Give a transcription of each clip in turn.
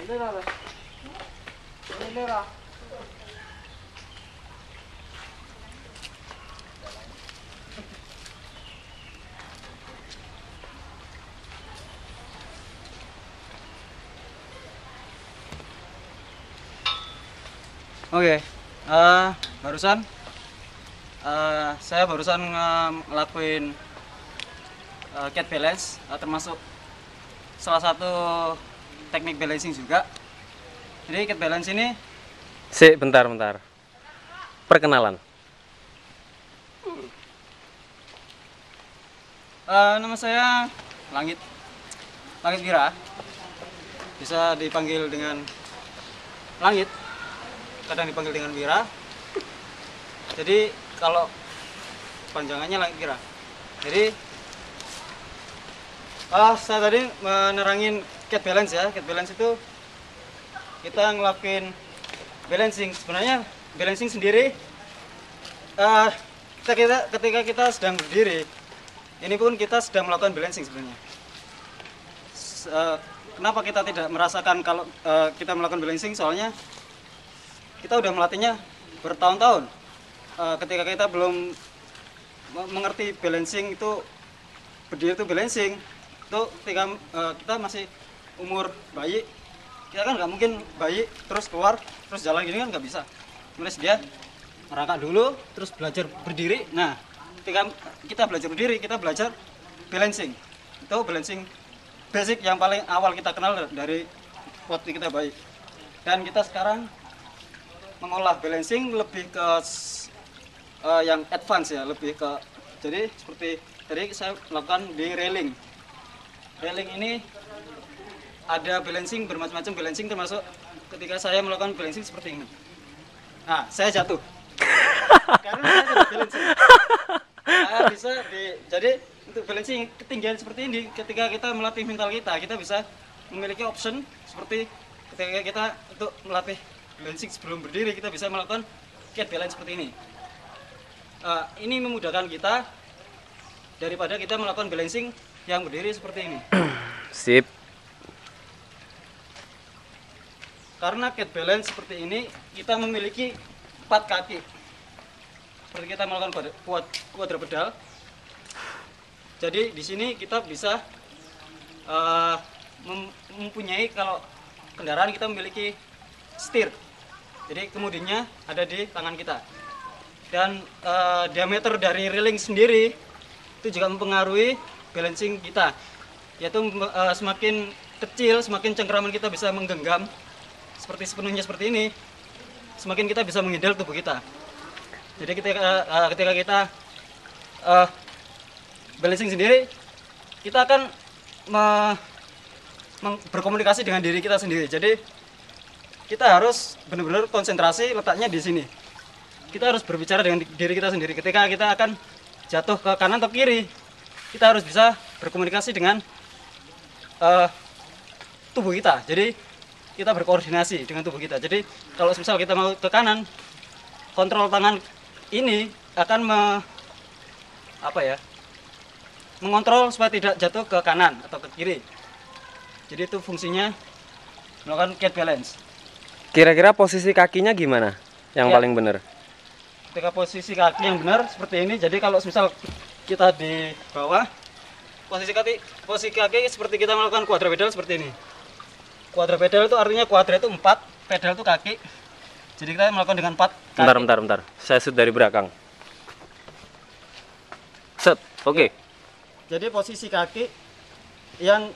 Oke, barusan saya ngelakuin cat balance, termasuk salah satu teknik balancing juga. Jadi cat balance ini Bentar. Perkenalan. Nama saya Langit Wira, bisa dipanggil dengan Langit, kadang dipanggil dengan Wira. Jadi kalau panjangannya Langit Wira. Jadi saya tadi menerangin cat balance ya. Cat balance itu kita ngelakuin balancing. Sebenarnya balancing sendiri ketika kita sedang berdiri, ini pun kita sedang melakukan balancing sebenarnya. Kenapa kita tidak merasakan kalau kita melakukan balancing? Soalnya kita udah melatihnya bertahun-tahun. Ketika kita belum mengerti balancing itu, berdiri itu balancing, itu ketika kita masih umur bayi, kita kan nggak mungkin bayi terus keluar terus jalan gini kan nggak bisa. Mulai dia merangkak dulu terus belajar berdiri. Nah, ketika kita belajar berdiri, kita belajar balancing. Itu balancing basic yang paling awal kita kenal dari waktu kita bayi. Dan kita sekarang mengolah balancing lebih ke yang advance ya, lebih ke, jadi seperti tadi saya lakukan di railing. Railing ini ada balancing, bermacam-macam balancing, termasuk ketika saya melakukan balancing seperti ini. Nah, saya jatuh karena saya tidak balancing. Jadi untuk balancing ketinggian seperti ini, ketika kita melatih mental kita bisa memiliki option seperti ketika kita untuk melatih balancing sebelum berdiri, kita bisa melakukan cat balance seperti ini. Ini memudahkan kita daripada kita melakukan balancing yang berdiri seperti ini. Sip. Karena cat balance seperti ini, kita memiliki 4 kaki. Seperti kita melakukan quadrupedal. Jadi di sini kita bisa mempunyai, kalau kendaraan kita memiliki setir. Jadi kemudinya ada di tangan kita. Dan diameter dari railing sendiri itu juga mempengaruhi balancing kita. Yaitu semakin kecil, semakin cengkraman kita bisa menggenggam sepenuhnya seperti ini, semakin kita bisa menghandle tubuh kita. Jadi ketika kita balancing sendiri, kita akan berkomunikasi dengan diri kita sendiri. Jadi kita harus benar-benar konsentrasi letaknya di sini. Kita harus berbicara dengan diri kita sendiri. Ketika kita akan jatuh ke kanan atau kiri, kita harus bisa berkomunikasi dengan tubuh kita. Jadi kita berkoordinasi dengan tubuh kita. Jadi kalau misal kita mau ke kanan, kontrol tangan ini akan mengontrol supaya tidak jatuh ke kanan atau ke kiri. Jadi itu fungsinya melakukan cat balance. Kira-kira posisi kakinya gimana yang paling benar? Ketika posisi kaki yang benar seperti ini, jadi kalau misal kita di bawah, posisi kaki seperti kita melakukan quadrupedal seperti ini. Quadrupedal itu artinya quadra itu 4, pedal itu kaki. Jadi kita melakukan dengan 4 kaki. Bentar. Saya shoot dari belakang. Set, oke. Jadi posisi kaki yang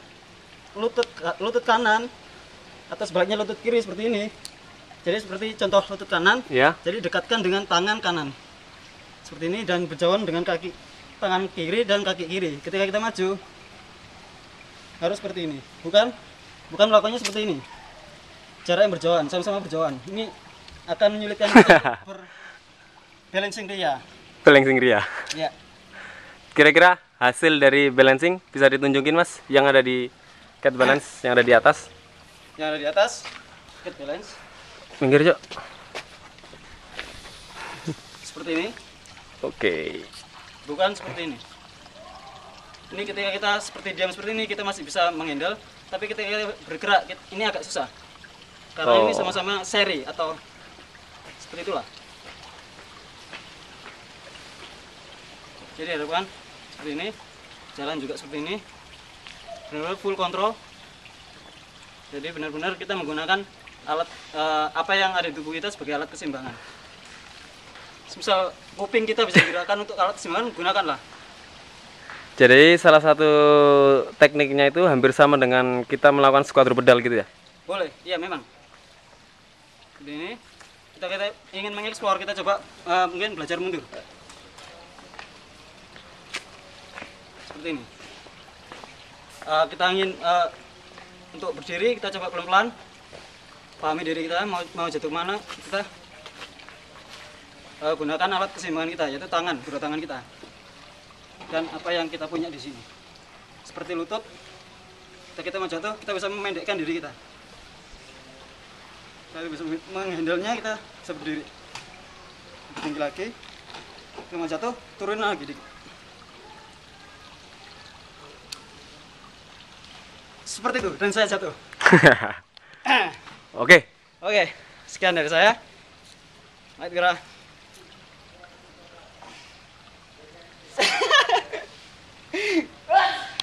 lutut kanan atau sebaliknya lutut kiri seperti ini. Jadi seperti contoh lutut kanan, Ya. jadi dekatkan dengan tangan kanan seperti ini dan berjauhan dengan kaki tangan kiri dan kaki kiri. Ketika kita maju harus seperti ini, bukan melakukannya seperti ini. Jarak yang berjauhan, sama-sama berjauhan. Ini akan menyulitkan kita balancing ria. Balancing ria. Ya. Kira-kira hasil dari balancing bisa ditunjukin Mas, yang ada di cat balance, yang ada di atas? Yang ada di atas cat balance. Minggir, Cok. Seperti ini. Oke. Bukan seperti ini. Ini ketika kita seperti diam seperti ini, kita masih bisa menghandle. Tapi ketika kita bergerak, ini agak susah. karena ini Oh. sama-sama seri atau seperti itulah. Jadi hadapan seperti ini, jalan juga seperti ini, benar-benar full control. Jadi benar-benar kita menggunakan alat apa yang ada di tubuh kita sebagai alat keseimbangan. Misal kuping kita bisa digunakan untuk alat keseimbangan, gunakanlah. Jadi salah satu tekniknya itu hampir sama dengan kita melakukan squat-pedal gitu ya? Boleh, iya memang. Seperti ini, kita ingin mengeksplor, kita coba mungkin belajar mundur. Seperti ini. Kita ingin untuk berdiri, kita coba pelan-pelan. Pahami diri kita mau jatuh mana, kita gunakan alat keseimbangan kita, yaitu tangan, kedua tangan kita. Dan apa yang kita punya di sini. Seperti lutut, kita mau jatuh, kita bisa memendekkan diri kita. Kita bisa menghandle-nya, kita bisa berdiri. Tinggi lagi, kita mau jatuh, turun lagi dikit. Seperti itu, dan saya jatuh. Oke. Oke, sekian dari saya. Baik, Gerah.